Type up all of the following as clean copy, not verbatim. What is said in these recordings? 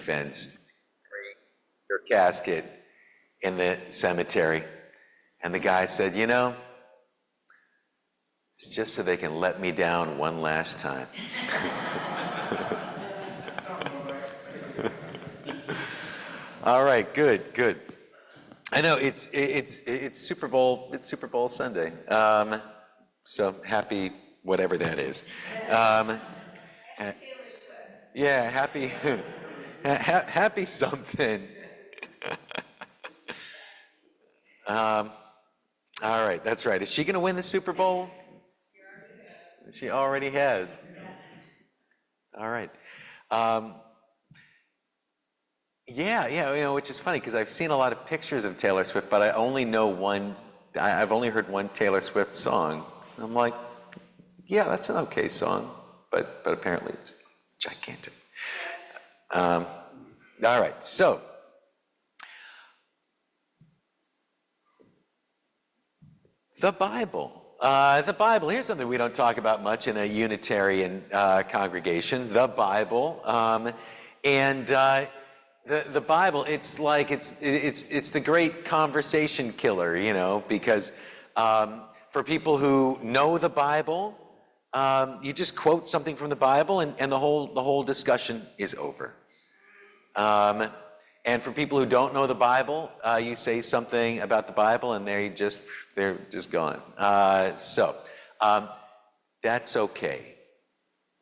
fence, your casket in the cemetery. And the guy said, you know, it's just so they can let me down one last time. All right, good. I know it's Super Bowl Sunday. So happy whatever that is. Yeah, happy happy something. All right, that's right. Is she going to win the Super Bowl? She already has. All right. Yeah, which is funny because I've seen a lot of pictures of Taylor Swift, but I only know one. I've only heard one Taylor Swift song. I'm like, yeah, that's an okay song, but apparently it's gigantic. All right, so the Bible. The Bible. Here's something we don't talk about much in a Unitarian congregation. The Bible, The Bible, it's like it's the great conversation killer, you know, because for people who know the Bible, you just quote something from the Bible and the whole discussion is over. And for people who don't know the Bible, you say something about the Bible and they're just gone. So that's okay.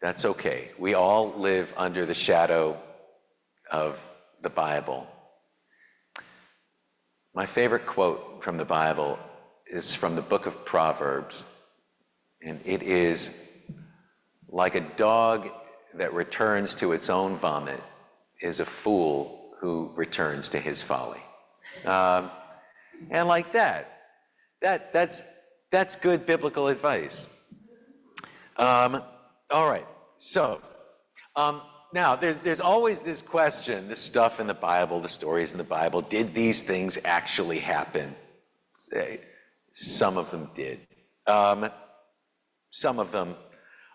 That's okay. We all live under the shadow of the Bible. My favorite quote from the Bible is from the book of Proverbs, and it is, like a dog that returns to its own vomit is a fool who returns to his folly. And like that's good biblical advice. All right, so now, there's always this question, this stuff in the Bible, the stories in the Bible, did these things actually happen? Some of them did. Some of them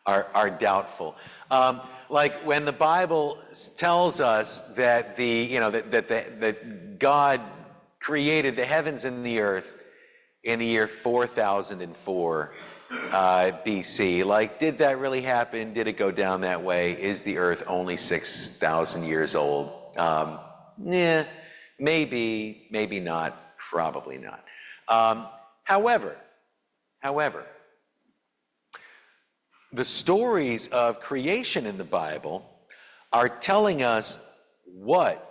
are doubtful. Like when the Bible tells us that that God created the heavens and the earth in the year 4004 BC. Like, did that really happen? Did it go down that way? Is the earth only 6,000 years old? Yeah, maybe not, probably not. However, the stories of creation in the Bible are telling us what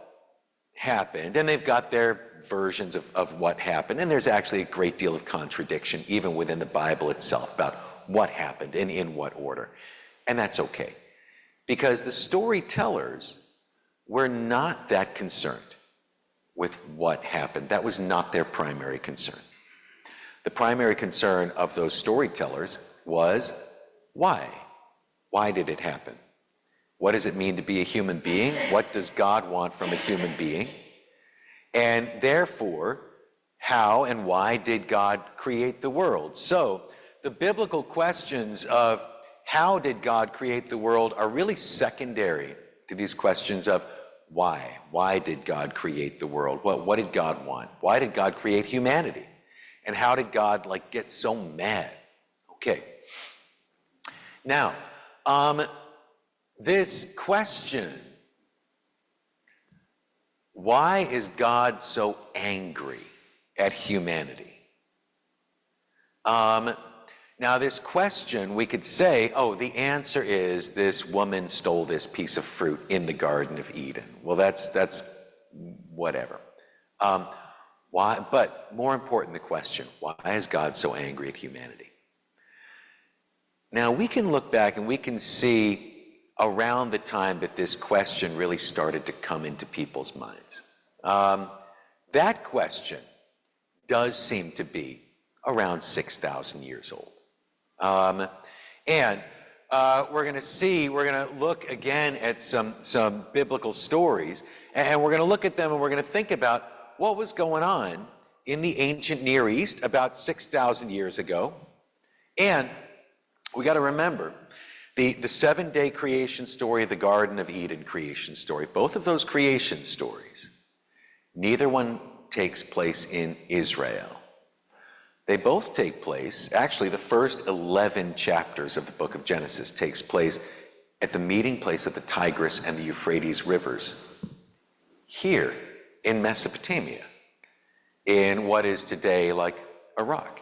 happened, and they've got their versions of what happened, and there's actually a great deal of contradiction even within the Bible itself about what happened and in what order. And that's okay, because the storytellers were not that concerned with what happened. That was not their primary concern. The primary concern of those storytellers was why? Why did it happen? What does it mean to be a human being? What does God want from a human being? And therefore, how and why did God create the world? So the biblical questions of how did God create the world are really secondary to these questions of why. Why did God create the world? What did God want? Why did God create humanity? And how did God get so mad? Okay. Now, this question, why is God so angry at humanity? Now this question, we could say, oh, the answer is this woman stole this piece of fruit in the Garden of Eden. Well, that's whatever. Why? But more important, the question, why is God so angry at humanity? Now we can look back and we can see around the time that this question really started to come into people's minds. That question does seem to be around 6,000 years old. And we're going to look again at some biblical stories, and we're going to look at them and we're going to think about what was going on in the ancient Near East about 6,000 years ago. And we got to remember The 7-day creation story, the Garden of Eden creation story, both of those creation stories, neither one takes place in Israel. They both take place, actually the first 11 chapters of the book of Genesis takes place at the meeting place of the Tigris and the Euphrates rivers, here in Mesopotamia, in what is today like Iraq.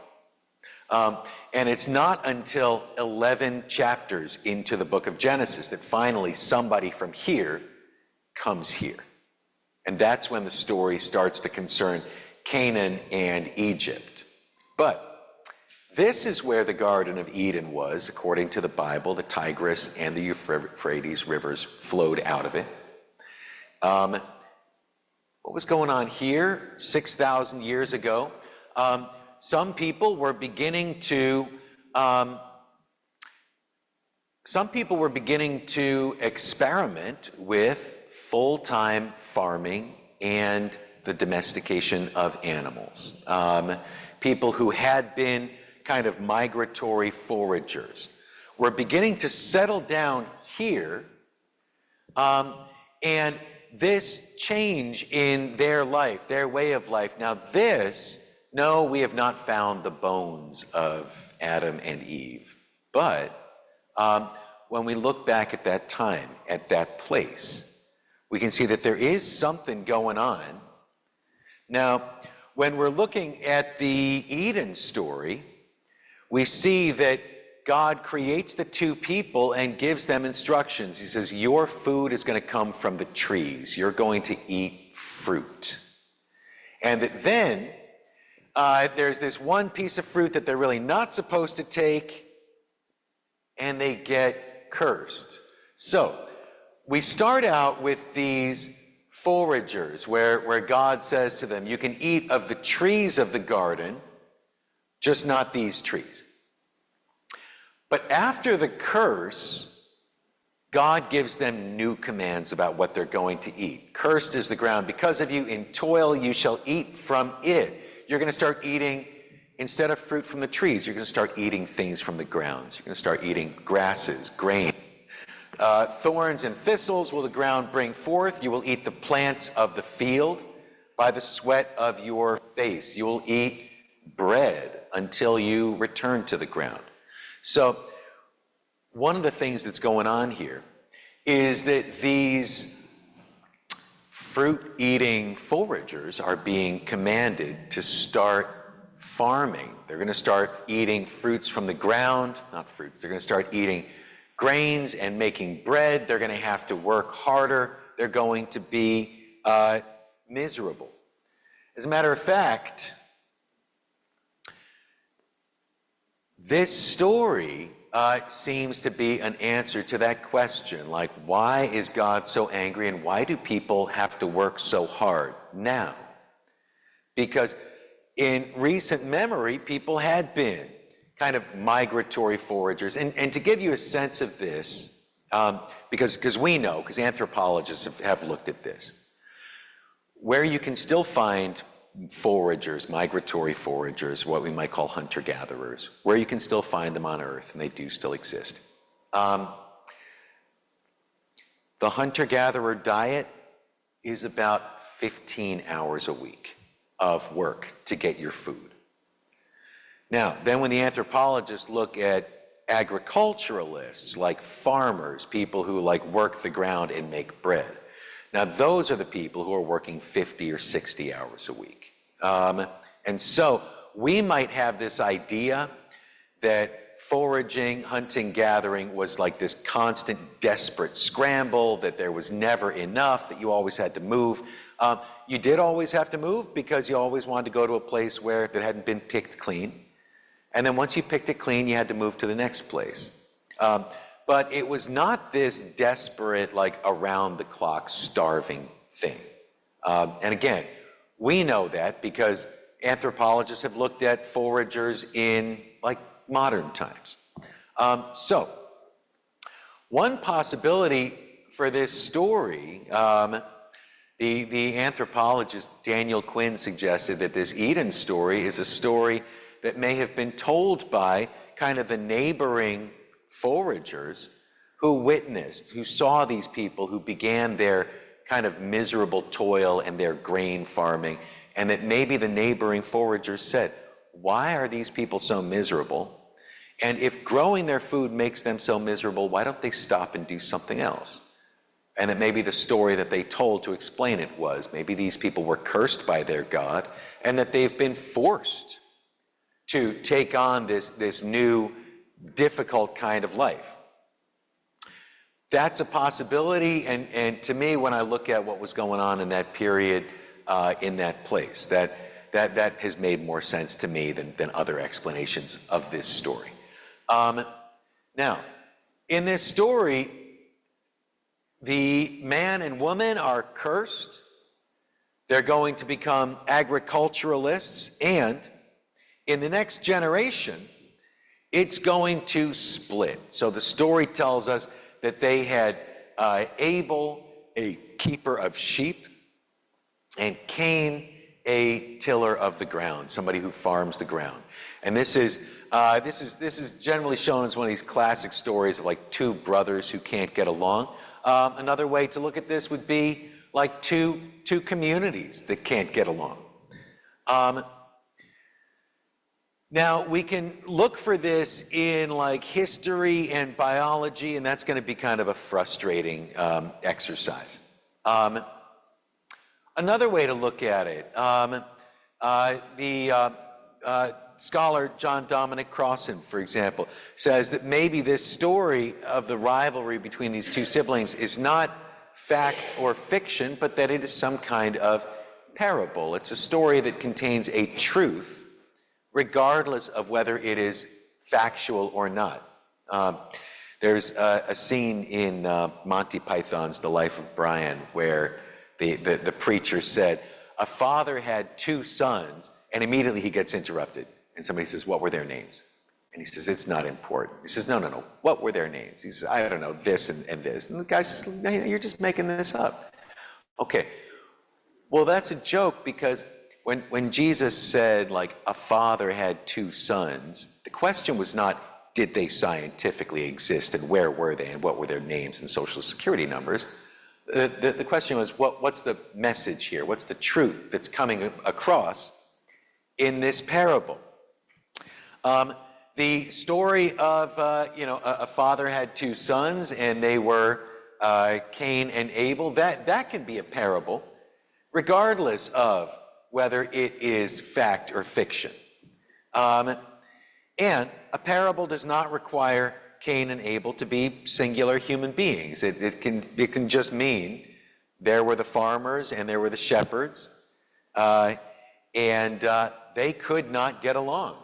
And it's not until 11 chapters into the book of Genesis that finally somebody from here comes here. And that's when the story starts to concern Canaan and Egypt. But this is where the Garden of Eden was, according to the Bible. The Tigris and the Euphrates rivers flowed out of it. What was going on here 6,000 years ago? Some people were beginning to experiment with full-time farming and the domestication of animals. People who had been kind of migratory foragers were beginning to settle down here, and this change in their life, their way of life. Now no, we have not found the bones of Adam and Eve. But when we look back at that time, at that place, we can see that there is something going on. Now, when we're looking at the Eden story, we see that God creates the two people and gives them instructions. He says, your food is going to come from the trees. You're going to eat fruit. And that then there's this one piece of fruit that they're really not supposed to take, and they get cursed. So we start out with these foragers where God says to them, you can eat of the trees of the garden, just not these trees. But after the curse, God gives them new commands about what they're going to eat. Cursed is the ground. Because of you, in toil you shall eat from it. You're going to start eating, instead of fruit from the trees, you're going to start eating things from the grounds. You're going to start eating grasses, grain. Thorns and thistles will the ground bring forth. You will eat the plants of the field by the sweat of your face. You will eat bread until you return to the ground. So one of the things that's going on here is that these fruit-eating foragers are being commanded to start farming. They're going to start eating fruits from the ground, not fruits. They're going to start eating grains and making bread. They're going to have to work harder. They're going to be miserable. As a matter of fact, this story seems to be an answer to that question, like, why is God so angry and why do people have to work so hard now? Because in recent memory, people had been kind of migratory foragers. And to give you a sense of this, because we know, because anthropologists have looked at this, where you can still find foragers, migratory foragers, what we might call hunter-gatherers, where you can still find them on Earth, and they do still exist. The hunter-gatherer diet is about 15 hours a week of work to get your food. Now, then when the anthropologists look at agriculturalists, like farmers, people who like work the ground and make bread, now those are the people who are working 50 or 60 hours a week. And so we might have this idea that foraging, hunting, gathering was like this constant, desperate scramble, that there was never enough, that you always had to move. You did always have to move because you always wanted to go to a place where it hadn't been picked clean. And then once you picked it clean, you had to move to the next place. But it was not this desperate, like around-the-clock starving thing. And again, we know that because anthropologists have looked at foragers in like modern times. So one possibility for this story, the anthropologist Daniel Quinn suggested that this Eden story is a story that may have been told by kind of the neighboring foragers who witnessed, who saw these people who began their kind of miserable toil and their grain farming, and that maybe the neighboring foragers said, why are these people so miserable? And if growing their food makes them so miserable, why don't they stop and do something else? And that maybe the story that they told to explain it was maybe these people were cursed by their God and that they've been forced to take on this new difficult kind of life. That's a possibility, and to me, when I look at what was going on in that period, in that place, that has made more sense to me than other explanations of this story. Now, in this story, the man and woman are cursed. They're going to become agriculturalists, and in the next generation, it's going to split. So the story tells us that they had Abel, a keeper of sheep, and Cain, a tiller of the ground, somebody who farms the ground. And this is generally shown as one of these classic stories of like two brothers who can't get along. Another way to look at this would be like two communities that can't get along. Now, we can look for this in like history and biology, and that's going to be kind of a frustrating exercise. Another way to look at it, the scholar John Dominic Crossan, for example, says that maybe this story of the rivalry between these two siblings is not fact or fiction, but that it is some kind of parable. It's a story that contains a truth, regardless of whether it is factual or not. There's a scene in Monty Python's The Life of Brian where the preacher said, a father had two sons, and immediately he gets interrupted. And somebody says, what were their names? And he says, it's not important. He says, no, what were their names? He says, I don't know, this and this. And the guy says, you're just making this up. Okay, well, that's a joke because when Jesus said, like, a father had two sons, the question was not, did they scientifically exist and where were they and what were their names and social security numbers? The question was, what's the message here? What's the truth that's coming across in this parable? The story of, a father had two sons and they were Cain and Abel, that can be a parable, regardless of whether it is fact or fiction. And a parable does not require Cain and Abel to be singular human beings. It can just mean there were the farmers and there were the shepherds, and they could not get along.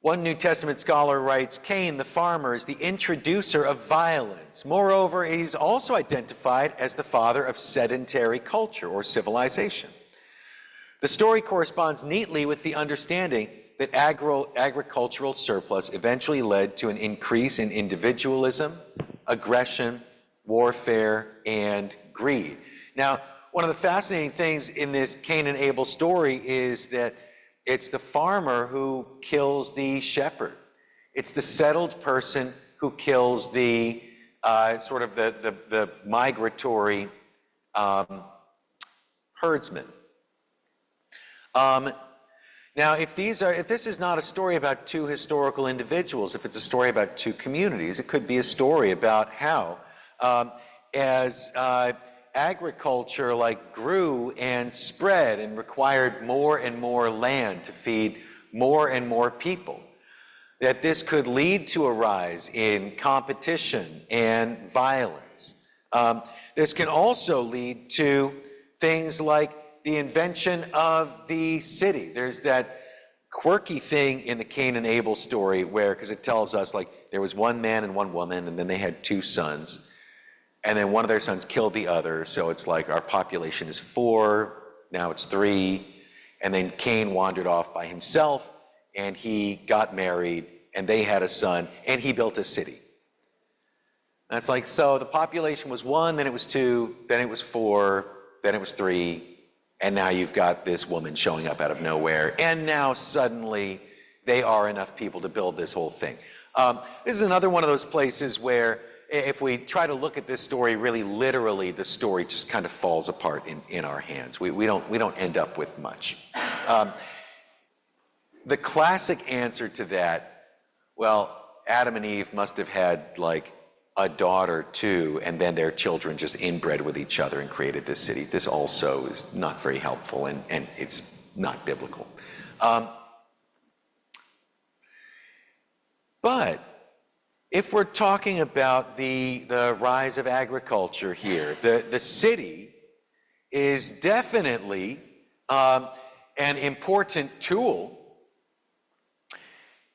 One New Testament scholar writes, Cain, the farmer, is the introducer of violence. Moreover, he's also identified as the father of sedentary culture or civilization. The story corresponds neatly with the understanding that agricultural surplus eventually led to an increase in individualism, aggression, warfare, and greed. Now, one of the fascinating things in this Cain and Abel story is that it's the farmer who kills the shepherd. It's the settled person who kills the sort of the migratory herdsman. Now, if this is not a story about two historical individuals, if it's a story about two communities, it could be a story about how, as agriculture grew and spread and required more and more land to feed more and more people, that this could lead to a rise in competition and violence. This can also lead to things like the invention of the city. There's that quirky thing in the Cain and Abel story where, because it tells us there was one man and one woman, and then they had two sons. And then one of their sons killed the other, so it's our population is 4, now it's 3. And then Cain wandered off by himself, and he got married, and they had a son, and he built a city. And it's so the population was 1, then it was 2, then it was 4, then it was 3, and now you've got this woman showing up out of nowhere, and now suddenly they are enough people to build this whole thing. This is another one of those places where if we try to look at this story really literally, the story just kind of falls apart in our hands. We don't end up with much. The classic answer to that, well, Adam and Eve must have had like a daughter too, and then their children just inbred with each other and created this city. This also is not very helpful, and it's not biblical. But if we're talking about the rise of agriculture here, the city is definitely an important tool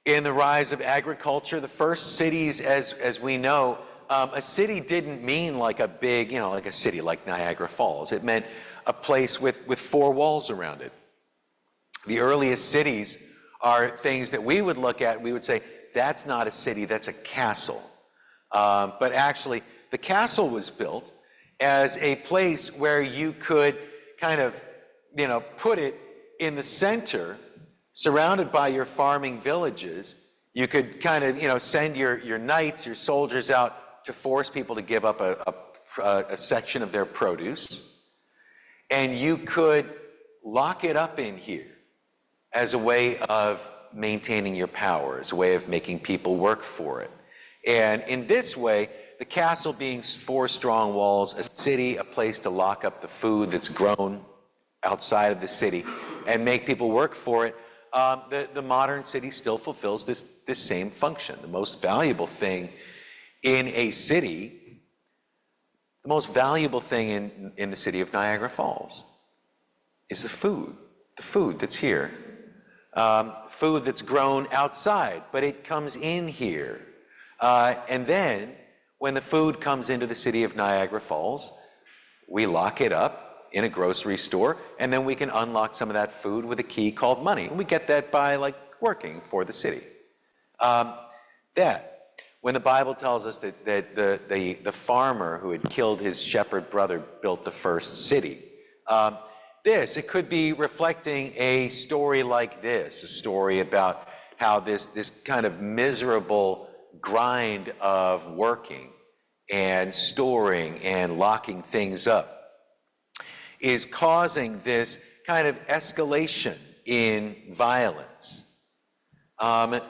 in the rise of agriculture. The first cities, as we know, a city didn't mean like a big, like a city like Niagara Falls. It meant a place with four walls around it. The earliest cities are things that we would look at and we would say, that's not a city, that's a castle. But actually, the castle was built as a place where you could kind of, put it in the center, surrounded by your farming villages. You could kind of, send your knights, your soldiers out to force people to give up a section of their produce. And you could lock it up in here as a way of maintaining your power, as a way of making people work for it. And in this way, the castle being four strong walls, a city, a place to lock up the food that's grown outside of the city and make people work for it, the modern city still fulfills this same function. The most valuable thing in a city, the most valuable thing in the city of Niagara Falls is the food that's here. Food that's grown outside, but it comes in here. And then when the food comes into the city of Niagara Falls, we lock it up in a grocery store, and then we can unlock some of that food with a key called money. And we get that by working for the city. When the Bible tells us that the farmer who had killed his shepherd brother built the first city, it could be reflecting a story like this, a story about how this kind of miserable grind of working and storing and locking things up is causing this kind of escalation in violence. The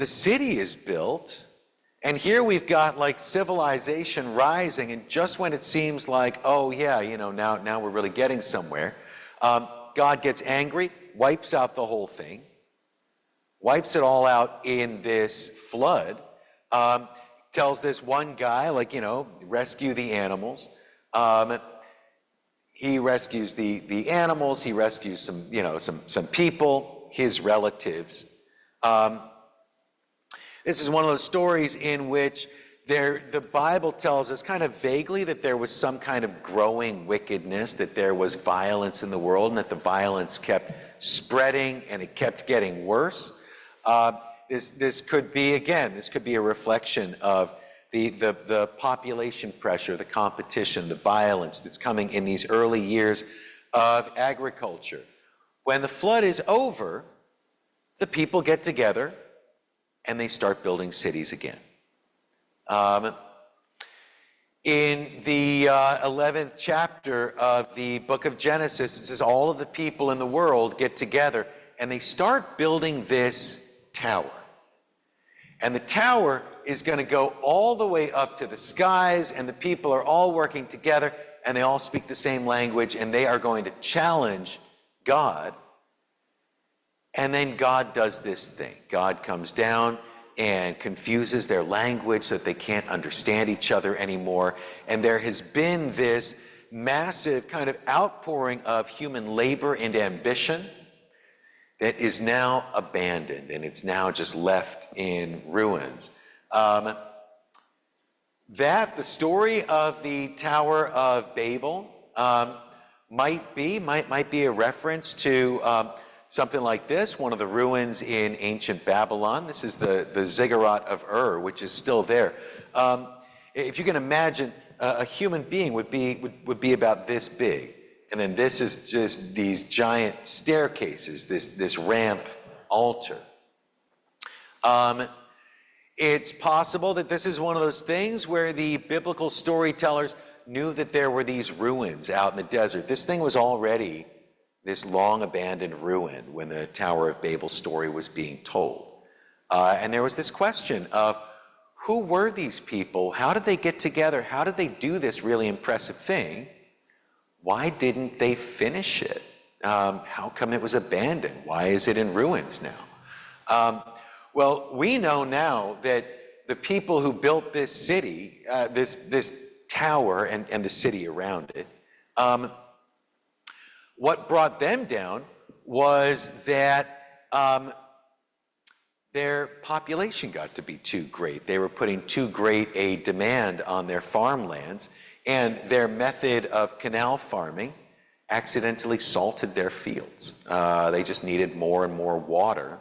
city is built, and here we've got civilization rising, and just when it seems like, oh yeah, now we're really getting somewhere, God gets angry, wipes out the whole thing, wipes it all out in this flood, tells this one guy, rescue the animals. He rescues the animals, he rescues some people, his relatives. This is one of those stories in which the Bible tells us kind of vaguely that there was some kind of growing wickedness, that there was violence in the world, and that the violence kept spreading and it kept getting worse. This could be a reflection of the population pressure, the competition, the violence that's coming in these early years of agriculture. When the flood is over, the people get together and they start building cities again. In the 11th chapter of the book of Genesis, it says all of the people in the world get together and they start building this tower. And the tower is going to go all the way up to the skies, and the people are all working together, and they all speak the same language, and they are going to challenge God. And then God does this thing. God comes down and confuses their language so that they can't understand each other anymore. And there has been this massive kind of outpouring of human labor and ambition that is now abandoned, and it's now just left in ruins. The story of the Tower of Babel might be a reference to something like this, one of the ruins in ancient Babylon. This is the ziggurat of Ur, which is still there. If you can imagine, a human being would be about this big. And then this is just these giant staircases, this ramp altar. It's possible that this is one of those things where the biblical storytellers knew that there were these ruins out in the desert. This thing was already this long abandoned ruin when the Tower of Babel story was being told. And there was this question of who were these people? How did they get together? How did they do this really impressive thing? Why didn't they finish it? How come it was abandoned? Why is it in ruins now? Well, we know now that the people who built this city, this tower and the city around it, what brought them down was that their population got to be too great. They were putting too great a demand on their farmlands, and their method of canal farming accidentally salted their fields. They just needed more and more water.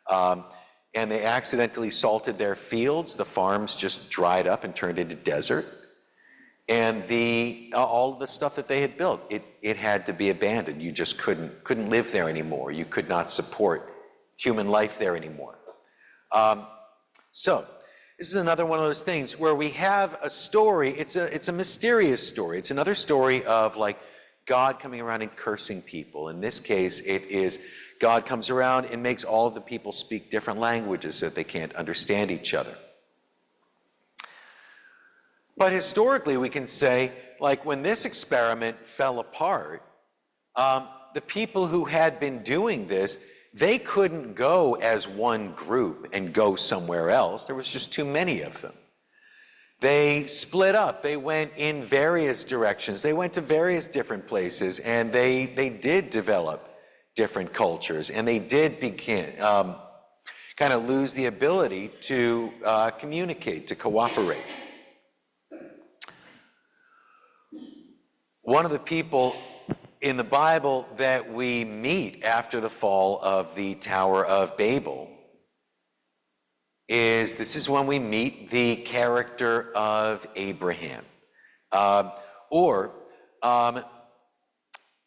And they accidentally salted their fields. The farms just dried up and turned into desert. And all of the stuff that they had built, it had to be abandoned. You just couldn't live there anymore. You could not support human life there anymore. So this is another one of those things where we have a story. It's a mysterious story. It's another story of like God coming around and cursing people. In this case, it is God comes around and makes all of the people speak different languages so that they can't understand each other. But historically, we can say, like when this experiment fell apart, the people who had been doing this, they couldn't go as one group and go somewhere else. There was just too many of them. They split up. They went in various directions. They went to various different places, and they did develop different cultures, and they did begin kind of lose the ability to communicate, to cooperate. One of the people in the Bible that we meet after the fall of the Tower of Babel this is when we meet the character of Abraham.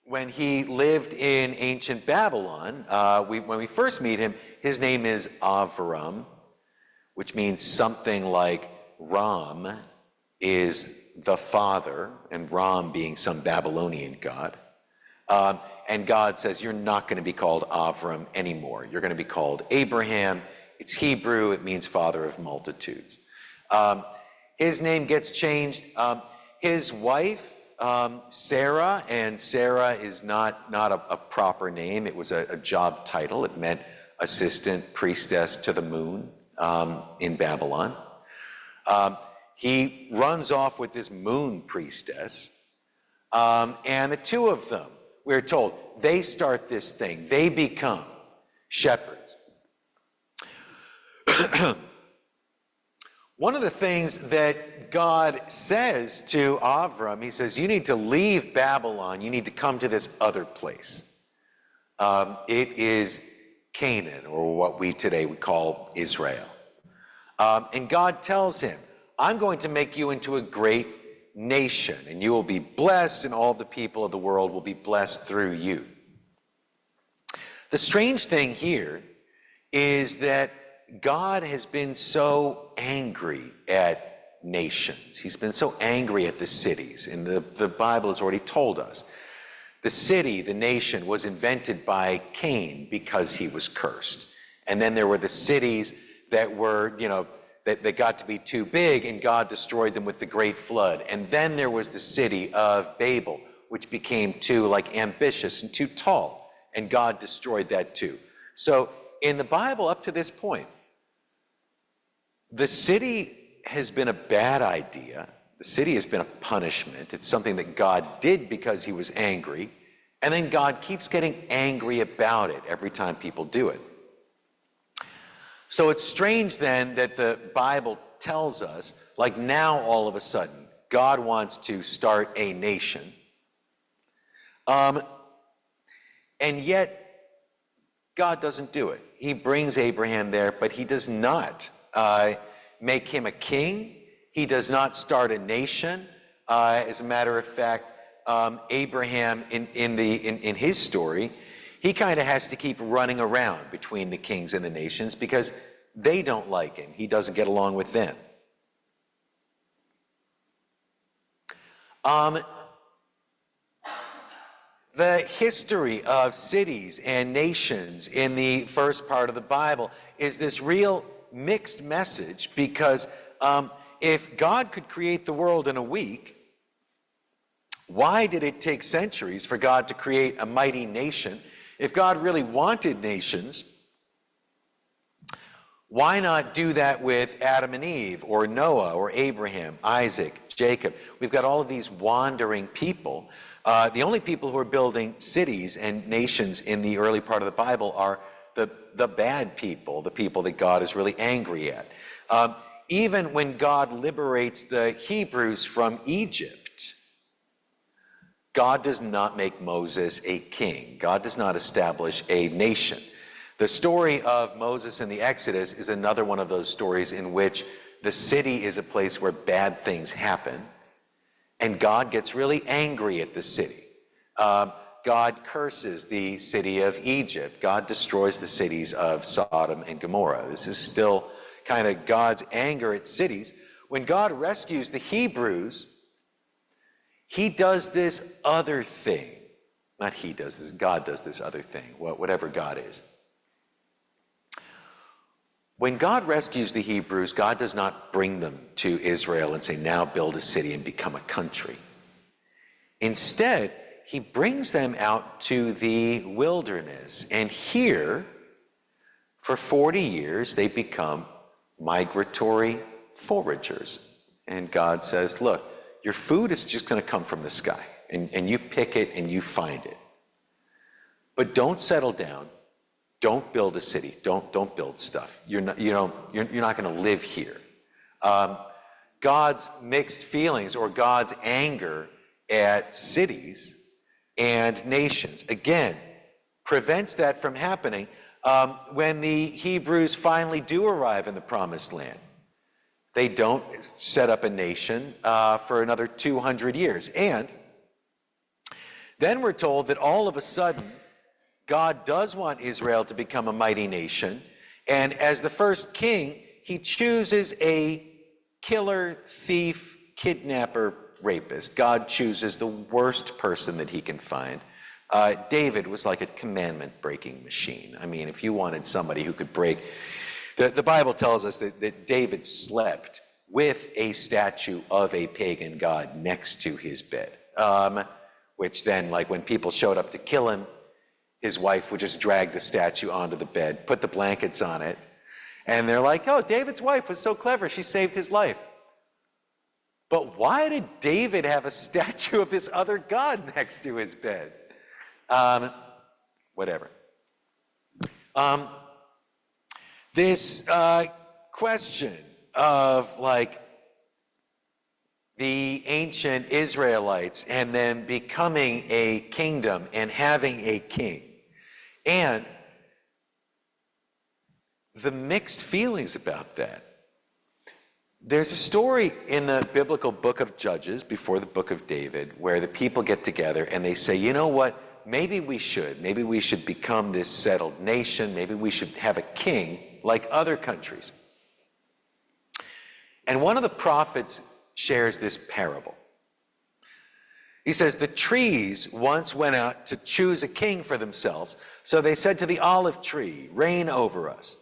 When he lived in ancient Babylon, when we first meet him, his name is Avram, which means something like Ram is the father, and Ram being some Babylonian god. And God says, you're not going to be called Avram anymore. You're going to be called Abraham. It's Hebrew. It means father of multitudes. His name gets changed. His wife, Sarah, and Sarah is not a proper name. It was a job title. It meant assistant priestess to the moon in Babylon. He runs off with this moon priestess, and the two of them, we're told, they start this thing. They become shepherds. One of the things that God says to Avram, he says, you need to leave Babylon. You need to come to this other place. It is Canaan, or what we today would call Israel. And God tells him, I'm going to make you into a great nation, and you will be blessed, and all the people of the world will be blessed through you. The strange thing here is that God has been so angry at nations. He's been so angry at the cities. And the Bible has already told us. The city, the nation, was invented by Cain because he was cursed. And then there were the cities that were, that got to be too big, and God destroyed them with the great flood. And then there was the city of Babel, which became too ambitious and too tall, and God destroyed that too. So in the Bible up to this point, the city has been a bad idea. The city has been a punishment. It's something that God did because he was angry, and then God keeps getting angry about it every time people do it. So it's strange then that the Bible tells us, now all of a sudden, God wants to start a nation. And yet, God doesn't do it. He brings Abraham there, but he does not make him a king. He does not start a nation. As a matter of fact, Abraham in his story, he kind of has to keep running around between the kings and the nations because they don't like him. He doesn't get along with them. The history of cities and nations in the first part of the Bible is this real mixed message because if God could create the world in a week, why did it take centuries for God to create a mighty nation? If God really wanted nations, why not do that with Adam and Eve, or Noah, or Abraham, Isaac, Jacob? We've got all of these wandering people. The only people who are building cities and nations in the early part of the Bible are the bad people, the people that God is really angry at. Even when God liberates the Hebrews from Egypt, God does not make Moses a king. God does not establish a nation. The story of Moses and the Exodus is another one of those stories in which the city is a place where bad things happen, and God gets really angry at the city. God curses the city of Egypt. God destroys the cities of Sodom and Gomorrah. This is still kind of God's anger at cities. When God rescues the Hebrews, he does this other thing. Not he does this, God does this other thing, whatever God is. When God rescues the Hebrews, God does not bring them to Israel and say, now build a city and become a country. Instead, he brings them out to the wilderness. And here, for 40 years, they become migratory foragers. And God says, look, your food is just going to come from the sky. And you pick it and you find it. But don't settle down. Don't build a city. Don't build stuff. You're not going to live here. God's mixed feelings or God's anger at cities and nations, again, prevents that from happening when the Hebrews finally do arrive in the Promised Land. They don't set up a nation for another 200 years. And then we're told that all of a sudden, God does want Israel to become a mighty nation. And as the first king, he chooses a killer, thief, kidnapper, rapist. God chooses the worst person that he can find. David was like a commandment-breaking machine. I mean, if you wanted somebody who could break... The Bible tells us that David slept with a statue of a pagan god next to his bed. Which then, like when people showed up to kill him, his wife would just drag the statue onto the bed, put the blankets on it, and they're like, oh, David's wife was so clever, she saved his life. But why did David have a statue of this other god next to his bed? Whatever. This question of like the ancient Israelites and then becoming a kingdom and having a king, and the mixed feelings about that. There's a story in the biblical book of Judges before the book of David where the people get together and they say, you know what, maybe we should become this settled nation, maybe we should have a king like other countries. And one of the prophets shares this parable. He says, the trees once went out to choose a king for themselves, so they said to the olive tree, reign over us.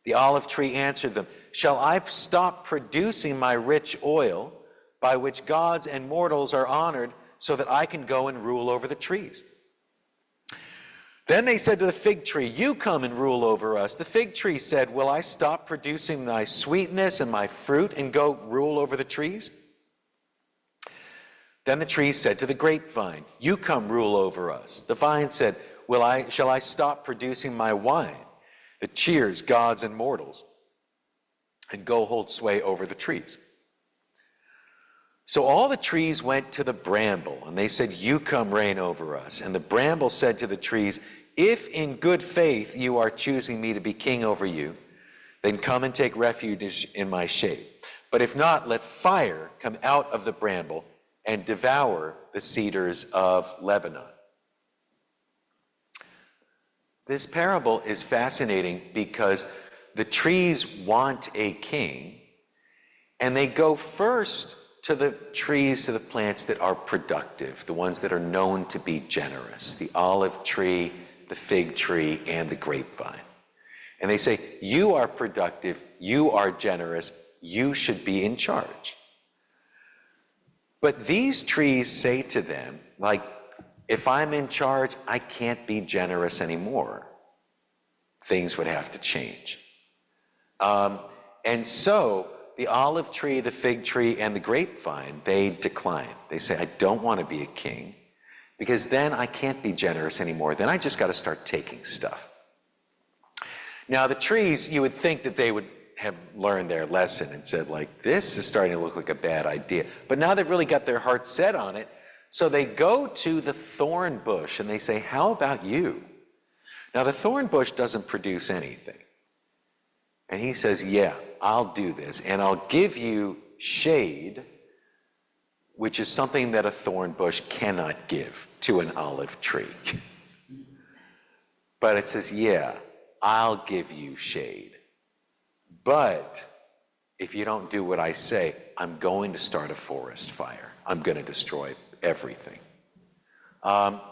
The olive tree answered them, shall I stop producing my rich oil by which gods and mortals are honored so that I can go and rule over the trees? Then they said to the fig tree, you come and rule over us. The fig tree said, will I stop producing my sweetness and my fruit and go rule over the trees? Then the tree said to the grapevine, you come rule over us. The vine said, shall I stop producing my wine that cheers gods and mortals and go hold sway over the trees? So all the trees went to the bramble, and they said, you come reign over us. And the bramble said to the trees, if in good faith you are choosing me to be king over you, then come and take refuge in my shade. But if not, let fire come out of the bramble and devour the cedars of Lebanon. This parable is fascinating because the trees want a king, and they go first to the trees, to the plants that are productive, the ones that are known to be generous, the olive tree, the fig tree, and the grapevine. And they say, you are productive, you are generous, you should be in charge. But these trees say to them, like, if I'm in charge, I can't be generous anymore. Things would have to change. And so the olive tree, the fig tree, and the grapevine, they decline. They say, I don't want to be a king, because then I can't be generous anymore. Then I just got to start taking stuff. Now, the trees, you would think that they would have learned their lesson and said, like, this is starting to look like a bad idea. But now they've really got their heart set on it. So they go to the thorn bush and they say, how about you? Now, the thorn bush doesn't produce anything. And he says, yeah, I'll do this. And I'll give you shade, which is something that a thorn bush cannot give to an olive tree. But it says, yeah, I'll give you shade. But if you don't do what I say, I'm going to start a forest fire. I'm going to destroy everything. What's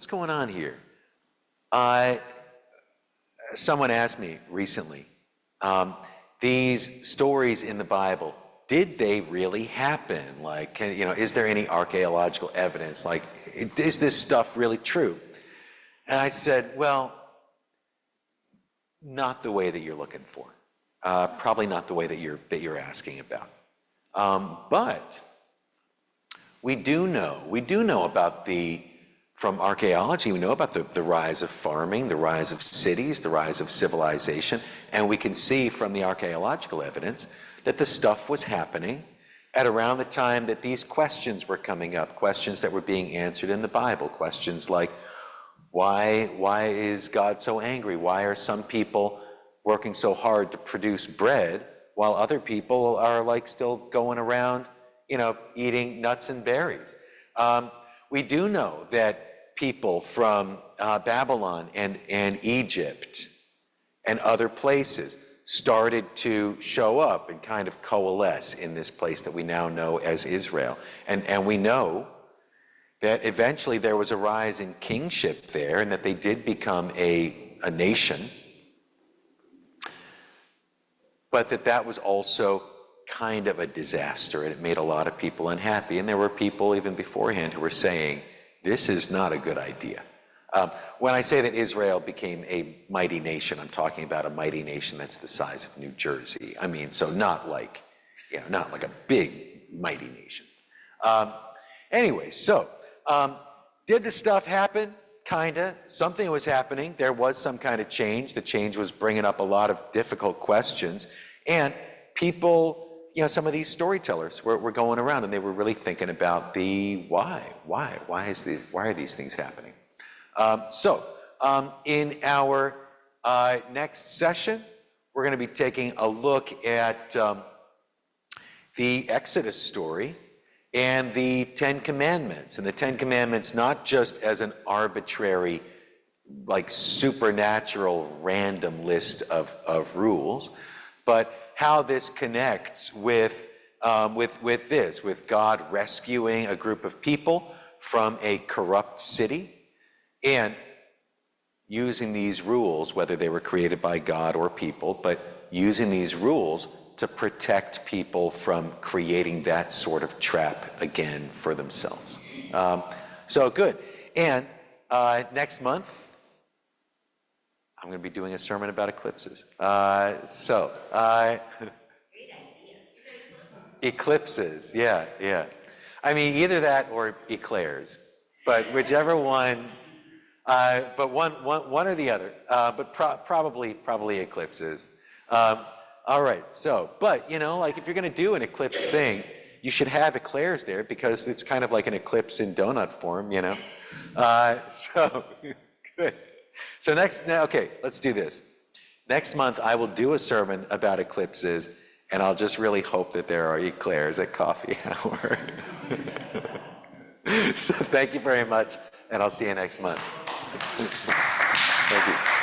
going on here? Someone asked me recently, these stories in the Bible, did they really happen? Like, is there any archaeological evidence? Like, is this stuff really true? And I said, well, not the way that you're looking for. Probably not the way that you're asking about. But we do know about from archaeology, we know about the rise of farming, the rise of cities, the rise of civilization, and we can see from the archaeological evidence that the stuff was happening at around the time that these questions were coming up, questions that were being answered in the Bible, questions like, why is God so angry? Why are some people working so hard to produce bread while other people are like still going around, eating nuts and berries? We do know that people from Babylon and Egypt and other places started to show up and kind of coalesce in this place that we now know as Israel. And we know that eventually there was a rise in kingship there and that they did become a nation, but that was also kind of a disaster, and it made a lot of people unhappy. And there were people even beforehand who were saying, this is not a good idea. When I say that Israel became a mighty nation, I'm talking about a mighty nation that's the size of New Jersey. I mean, so not like a big, mighty nation. Anyway, so did the stuff happen? Kinda. Something was happening. There was some kind of change. The change was bringing up a lot of difficult questions. And people, some of these storytellers were going around and they were really thinking about the why. Why are these things happening? In our next session, we're going to be taking a look at the Exodus story and the Ten Commandments. And the Ten Commandments, not just as an arbitrary, like supernatural, random list of rules, but how this connects with God rescuing a group of people from a corrupt city and using these rules, whether they were created by God or people, but using these rules to protect people from creating that sort of trap again for themselves. So good. And next month, I'm going to be doing a sermon about eclipses. Eclipses, yeah. I mean, either that or eclairs, but whichever one, but one or the other, but probably eclipses. All right, but like if you're going to do an eclipse thing, you should have eclairs there because it's kind of like an eclipse in donut form, So good. So okay, let's do this. Next month, I will do a sermon about eclipses, And I'll just really hope that there are eclairs at coffee hour. So thank you very much, and I'll see you next month. Thank you.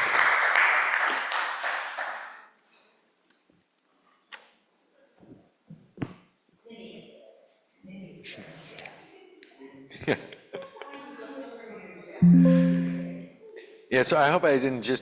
Yeah, so I hope I didn't just